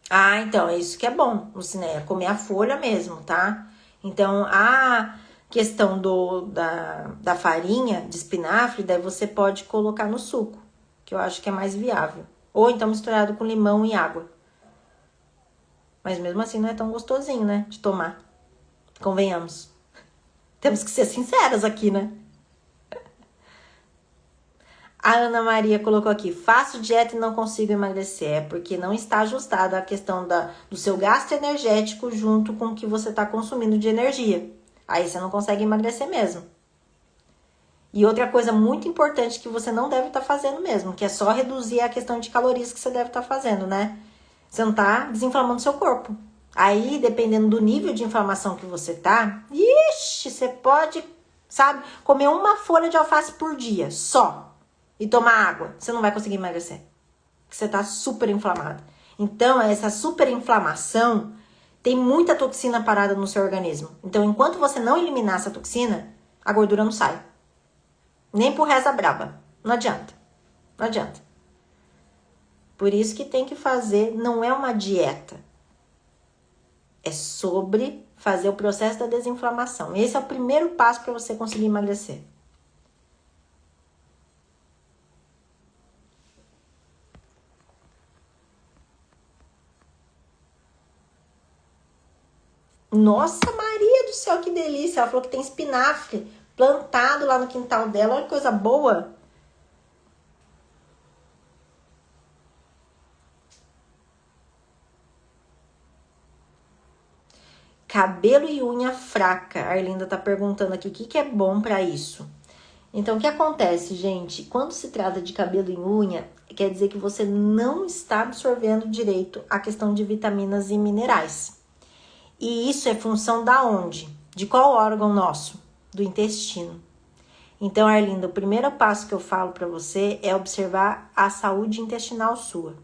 Ah, então, é isso que é bom, Lucinéia, comer a folha mesmo, tá? Então, a questão da farinha de espinafre, daí você pode colocar no suco, que eu acho que é mais viável. Ou então misturado com limão e água. Mas mesmo assim não é tão gostosinho, né, de tomar. Convenhamos. Temos que ser sinceras aqui, né? A Ana Maria colocou aqui, faço dieta e não consigo emagrecer. É porque não está ajustada a questão do seu gasto energético junto com o que você está consumindo de energia. Aí você não consegue emagrecer mesmo. E outra coisa muito importante que você não deve estar fazendo mesmo, que é só reduzir a questão de calorias que você deve estar fazendo, né? Você não está desinflamando seu corpo. Aí, dependendo do nível de inflamação que você tá, ixi, você pode, sabe, comer uma folha de alface por dia, só. E tomar água, você não vai conseguir emagrecer. Porque você tá super inflamado. Então, essa super inflamação tem muita toxina parada no seu organismo. Então, enquanto você não eliminar essa toxina, a gordura não sai. Nem por reza braba. Não adianta. Não adianta. Por isso que tem que fazer, não é uma dieta. É sobre fazer o processo da desinflamação. Esse é o primeiro passo para você conseguir emagrecer. Nossa, Maria do céu, que delícia. Ela falou que tem espinafre plantado lá no quintal dela. Olha que coisa boa. Cabelo e unha fraca. A Arlinda tá perguntando aqui o que é bom para isso. Então, o que acontece, gente? Quando se trata de cabelo e unha, quer dizer que você não está absorvendo direito a questão de vitaminas e minerais. E isso é função da onde? De qual órgão nosso? Do intestino. Então, Arlinda, o primeiro passo que eu falo para você é observar a saúde intestinal sua.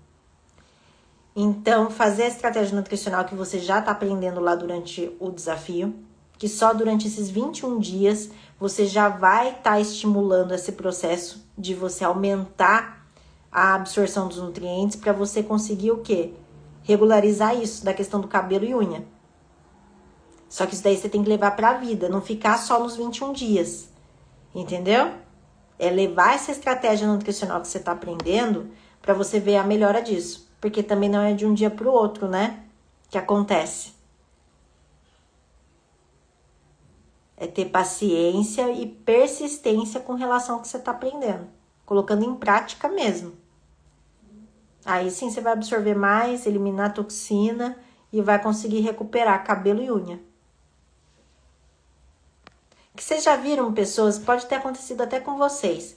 Então, fazer a estratégia nutricional que você já está aprendendo lá durante o desafio, que só durante esses 21 dias você já vai estar estimulando esse processo de você aumentar a absorção dos nutrientes para você conseguir o quê? Regularizar isso da questão do cabelo e unha. Só que isso daí você tem que levar para a vida, não ficar só nos 21 dias. Entendeu? É levar essa estratégia nutricional que você está aprendendo para você ver a melhora disso. Porque também não é de um dia para o outro, né? Que acontece. É ter paciência e persistência com relação ao que você está aprendendo. Colocando em prática mesmo. Aí sim você vai absorver mais, eliminar a toxina e vai conseguir recuperar cabelo e unha. Que vocês já viram pessoas, pode ter acontecido até com vocês.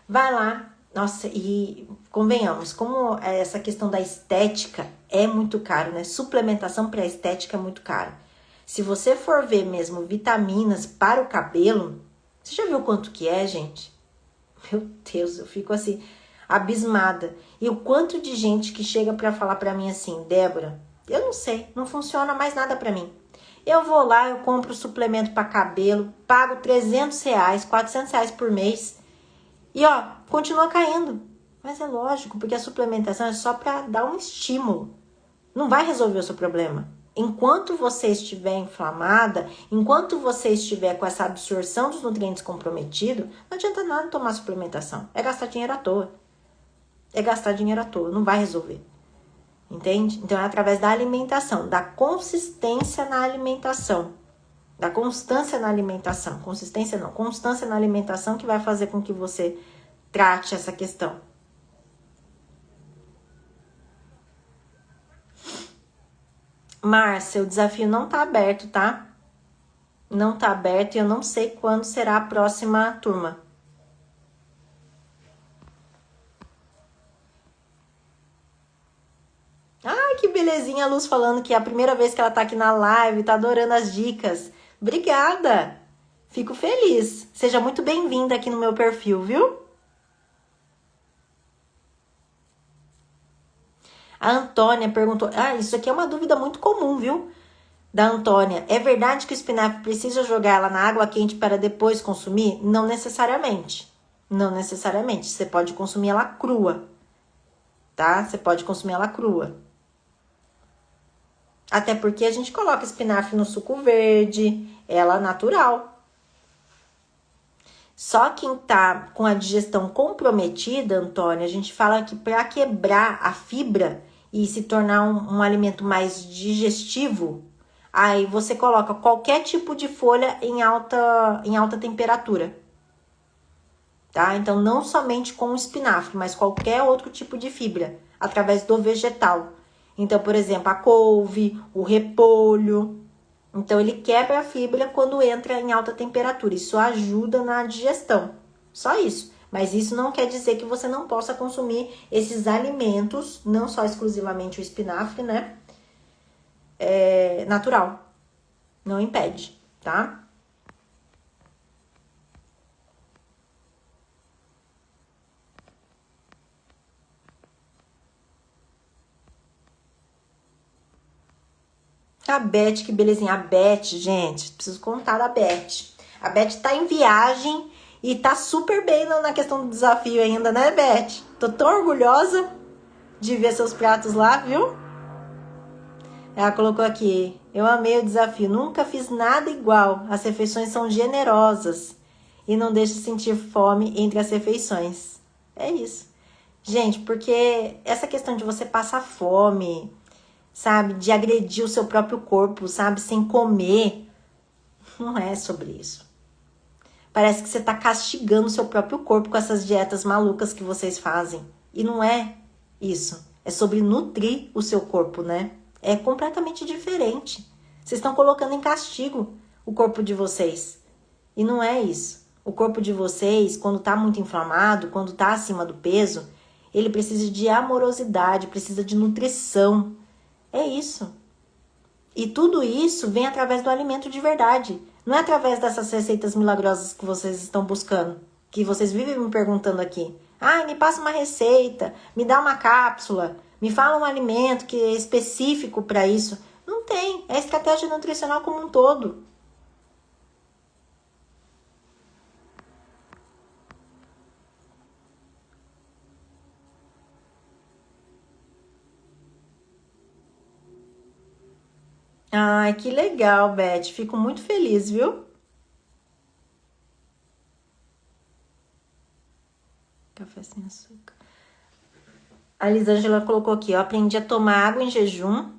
Vai lá, nossa, e convenhamos, como essa questão da estética é muito caro, né? Suplementação para estética é muito caro. Se você for ver mesmo vitaminas para o cabelo, você já viu quanto que é, gente? Meu Deus, eu fico assim, abismada. E o quanto de gente que chega para falar para mim assim, Débora, eu não sei, não funciona mais nada para mim. Eu vou lá, eu compro suplemento para cabelo, pago R$300, R$400 por mês e ó, continua caindo. Mas é lógico, porque a suplementação é só para dar um estímulo. Não vai resolver o seu problema. Enquanto você estiver inflamada, enquanto você estiver com essa absorção dos nutrientes comprometido, não adianta nada tomar suplementação. É gastar dinheiro à toa. É gastar dinheiro à toa, não vai resolver. Entende? Então é através da alimentação, da consistência na alimentação, da constância na alimentação. Consistência não, constância na alimentação que vai fazer com que você trate essa questão. Márcia, o desafio não tá aberto, tá? Não tá aberto e eu não sei quando será a próxima turma. Ai, que belezinha a Luz falando que é a primeira vez que ela tá aqui na live, tá adorando as dicas. Obrigada! Fico feliz. Seja muito bem-vinda aqui no meu perfil, viu? A Antônia perguntou... Ah, isso aqui é uma dúvida muito comum, viu? Da Antônia. É verdade que o espinafre precisa jogar ela na água quente para depois consumir? Não necessariamente. Não necessariamente. Você pode consumir ela crua. Tá? Você pode consumir ela crua. Até porque a gente coloca espinafre no suco verde, ela natural. Só quem tá com a digestão comprometida, Antônia, a gente fala que para quebrar a fibra e se tornar um alimento mais digestivo, aí você coloca qualquer tipo de folha em alta temperatura. tá? Então, não somente com o espinafre, mas qualquer outro tipo de fibra, através do vegetal. Então, por exemplo, a couve, o repolho. Então, ele quebra a fibra quando entra em alta temperatura. Isso ajuda na digestão. Só isso. Mas isso não quer dizer que você não possa consumir esses alimentos, não só exclusivamente o espinafre, né? Natural. Não impede, tá? A Beth, que belezinha. A Beth, gente, preciso contar da Beth. A Beth tá em viagem e tá super bem na questão do desafio ainda, né, Beth? Tô tão orgulhosa de ver seus pratos lá, viu? Ela colocou aqui: eu amei o desafio, nunca fiz nada igual. As refeições são generosas e não deixa sentir fome entre as refeições. É isso. Gente, porque essa questão de você passar fome, sabe, de agredir o seu próprio corpo, sabe, sem comer, não é sobre isso. Parece que você tá castigando o seu próprio corpo com essas dietas malucas que vocês fazem. E não é isso. É sobre nutrir o seu corpo, né? É completamente diferente. Vocês estão colocando em castigo o corpo de vocês. E não é isso. O corpo de vocês, quando tá muito inflamado, quando tá acima do peso, ele precisa de amorosidade, precisa de nutrição. É isso. E tudo isso vem através do alimento de verdade. Não é através dessas receitas milagrosas que vocês estão buscando. Que vocês vivem me perguntando aqui. Ah, me passa uma receita, me dá uma cápsula, me fala um alimento que é específico para isso. Não tem. É a estratégia nutricional como um todo. Ai, que legal, Beth. Fico muito feliz, viu? Café sem açúcar. A Elisângela colocou aqui, ó, aprendi a tomar água em jejum,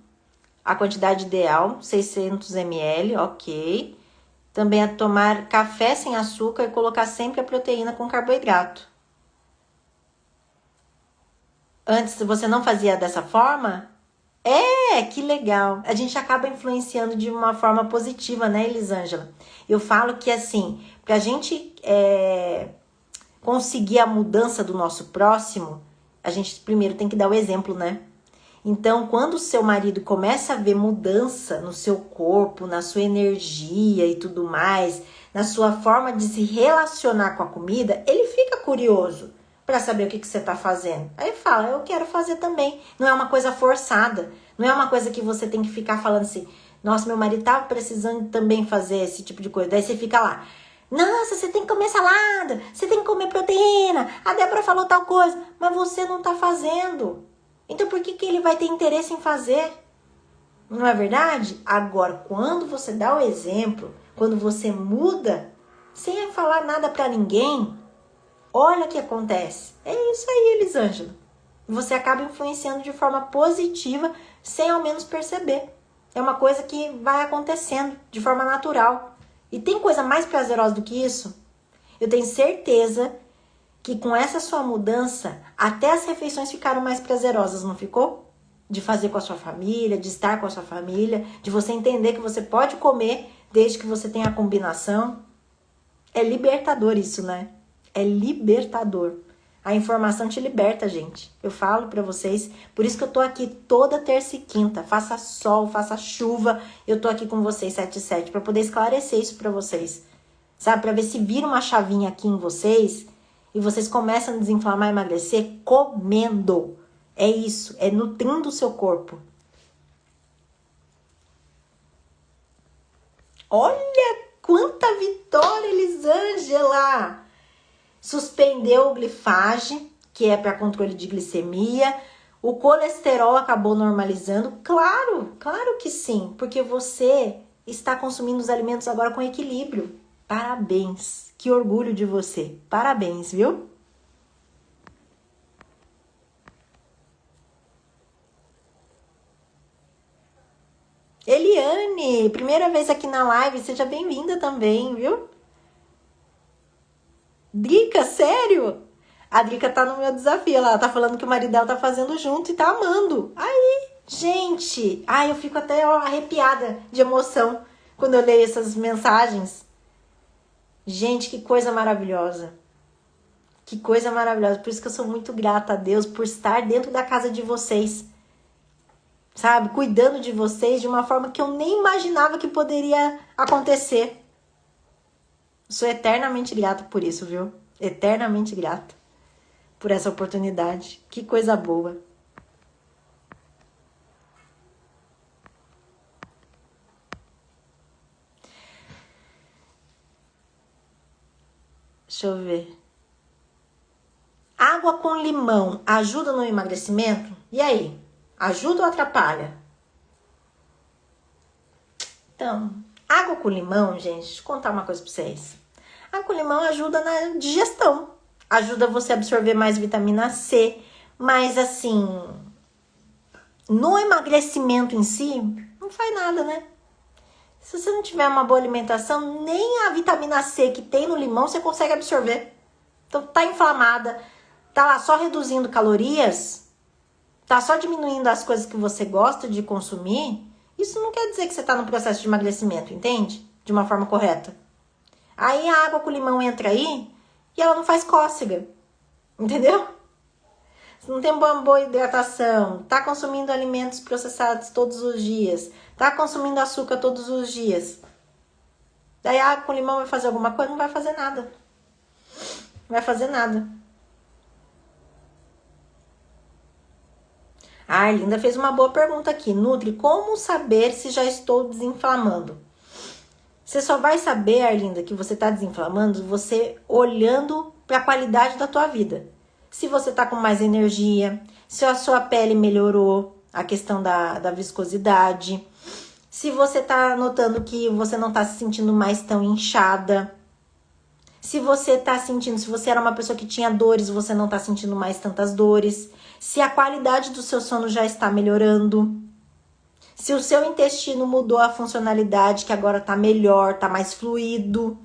a quantidade ideal, 600 ml, ok. Também a tomar café sem açúcar e colocar sempre a proteína com carboidrato. Antes você não fazia dessa forma? Que legal. A gente acaba influenciando de uma forma positiva, né, Elisângela? Eu falo que assim, pra gente conseguir a mudança do nosso próximo, a gente primeiro tem que dar o exemplo, né? Então, quando o seu marido começa a ver mudança no seu corpo, na sua energia e tudo mais, na sua forma de se relacionar com a comida, ele fica curioso para saber o que você está fazendo. Aí fala, eu quero fazer também. Não é uma coisa forçada, não é uma coisa que você tem que ficar falando assim, nossa, meu marido estava precisando também fazer esse tipo de coisa. Daí você fica lá, nossa, você tem que comer salada, você tem que comer proteína, a Débora falou tal coisa, mas você não está fazendo. Então, por que ele vai ter interesse em fazer? Não é verdade? Agora, quando você dá o exemplo, quando você muda, sem falar nada para ninguém, olha o que acontece. É isso aí, Elisângela. Você acaba influenciando de forma positiva, sem ao menos perceber. É uma coisa que vai acontecendo de forma natural. E tem coisa mais prazerosa do que isso? Eu tenho certeza que com essa sua mudança, até as refeições ficaram mais prazerosas, não ficou? De fazer com a sua família, de estar com a sua família, de você entender que você pode comer desde que você tenha a combinação. É libertador isso, né? É libertador. A informação te liberta, gente. Eu falo pra vocês, por isso que eu tô aqui toda terça e quinta, faça sol, faça chuva, eu tô aqui com vocês 7 e 7 para poder esclarecer isso pra vocês. Sabe, pra ver se vira uma chavinha aqui em vocês e vocês começam a desinflamar e emagrecer comendo. É isso, é nutrindo o seu corpo. Olha quanta vitória, Elisângela! Suspendeu o glifage, que é para controle de glicemia. O colesterol acabou normalizando. Claro, claro que sim, porque você está consumindo os alimentos agora com equilíbrio. Parabéns, que orgulho de você. Parabéns, viu? Eliane, primeira vez aqui na live, seja bem-vinda também, viu? Drica, sério? A Drica tá no meu desafio. Ela tá falando que o marido dela tá fazendo junto e tá amando. Aí, gente. Ai, eu fico até arrepiada de emoção quando eu leio essas mensagens. Gente, que coisa maravilhosa. Que coisa maravilhosa. Por isso que eu sou muito grata a Deus por estar dentro da casa de vocês. Sabe? Cuidando de vocês de uma forma que eu nem imaginava que poderia acontecer. Sou eternamente grata por isso, viu? Eternamente grata por essa oportunidade. Que coisa boa. Deixa eu ver. Água com limão ajuda no emagrecimento? E aí? Ajuda ou atrapalha? Então, água com limão, gente, deixa eu contar uma coisa pra vocês. Água com limão ajuda na digestão. Ajuda você a absorver mais vitamina C. Mas, assim, no emagrecimento em si, não faz nada, né? Se você não tiver uma boa alimentação, nem a vitamina C que tem no limão você consegue absorver. Então, tá inflamada, tá lá só reduzindo calorias, tá só diminuindo as coisas que você gosta de consumir, isso não quer dizer que você tá no processo de emagrecimento, entende? De uma forma correta. Aí a água com limão entra aí e ela não faz cócega, entendeu? Você não tem uma boa hidratação, tá consumindo alimentos processados todos os dias, tá consumindo açúcar todos os dias. Daí a água com limão vai fazer alguma coisa? Não vai fazer nada. Não vai fazer nada. A Arlinda fez uma boa pergunta aqui. Nutri, como saber se já estou desinflamando? Você só vai saber, Arlinda, que você está desinflamando você olhando para a qualidade da tua vida. Se você está com mais energia, se a sua pele melhorou, a questão da viscosidade, se você está notando que você não está se sentindo mais tão inchada, se você está sentindo, se você era uma pessoa que tinha dores, você não está sentindo mais tantas dores, se a qualidade do seu sono já está melhorando, se o seu intestino mudou a funcionalidade, que agora está melhor, está mais fluido.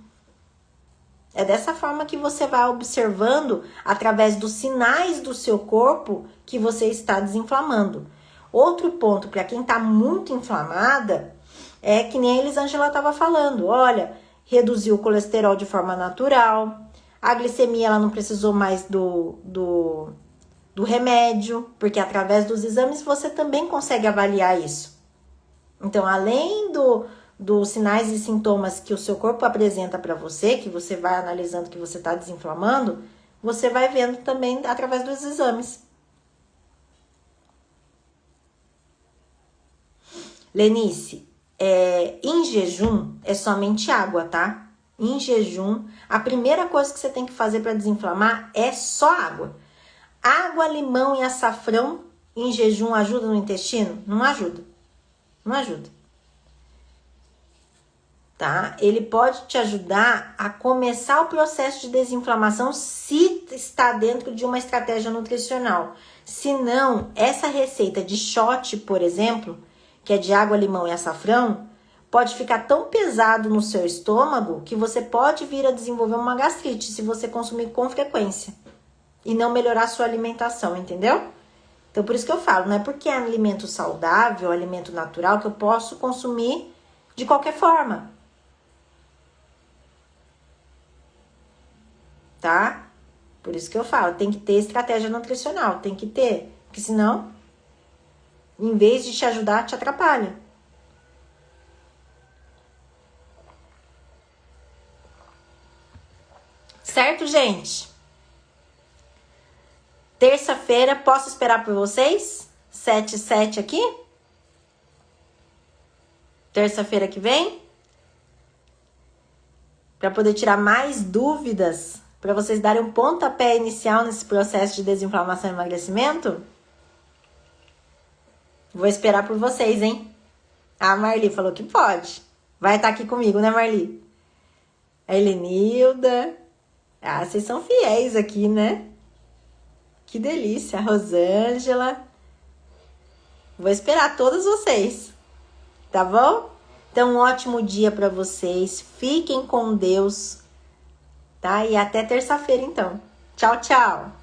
É dessa forma que você vai observando, através dos sinais do seu corpo, que você está desinflamando. Outro ponto, para quem está muito inflamada, é que nem a Elisângela estava falando. Olha, reduziu o colesterol de forma natural, a glicemia ela não precisou mais do remédio, porque através dos exames você também consegue avaliar isso. Então, além dos sinais e sintomas que o seu corpo apresenta para você, que você vai analisando que você está desinflamando, você vai vendo também através dos exames. Lenice, em jejum é somente água, tá? Em jejum, a primeira coisa que você tem que fazer para desinflamar é só água. Água, limão e açafrão em jejum ajuda no intestino? Não ajuda. Não ajuda. Tá? Ele pode te ajudar a começar o processo de desinflamação se está dentro de uma estratégia nutricional. Se não, essa receita de shot, por exemplo, que é de água, limão e açafrão, pode ficar tão pesado no seu estômago que você pode vir a desenvolver uma gastrite se você consumir com frequência e não melhorar a sua alimentação, entendeu? Então, por isso que eu falo, não é porque é alimento saudável, alimento natural, que eu posso consumir de qualquer forma. Tá? Por isso que eu falo, tem que ter estratégia nutricional, tem que ter, porque senão, em vez de te ajudar, te atrapalha. Certo, gente? Terça-feira, posso esperar por vocês? 7h07 aqui? Terça-feira que vem? Para poder tirar mais dúvidas, para vocês darem um pontapé inicial nesse processo de desinflamação e emagrecimento? Vou esperar por vocês, hein? A Marli falou que pode. Vai estar aqui comigo, né, Marli? A Helenilda. Ah, vocês são fiéis aqui, né? Que delícia. A Rosângela. Vou esperar todos vocês. Tá bom? Então, um ótimo dia para vocês. Fiquem com Deus. tá? E até terça-feira, então. Tchau, tchau!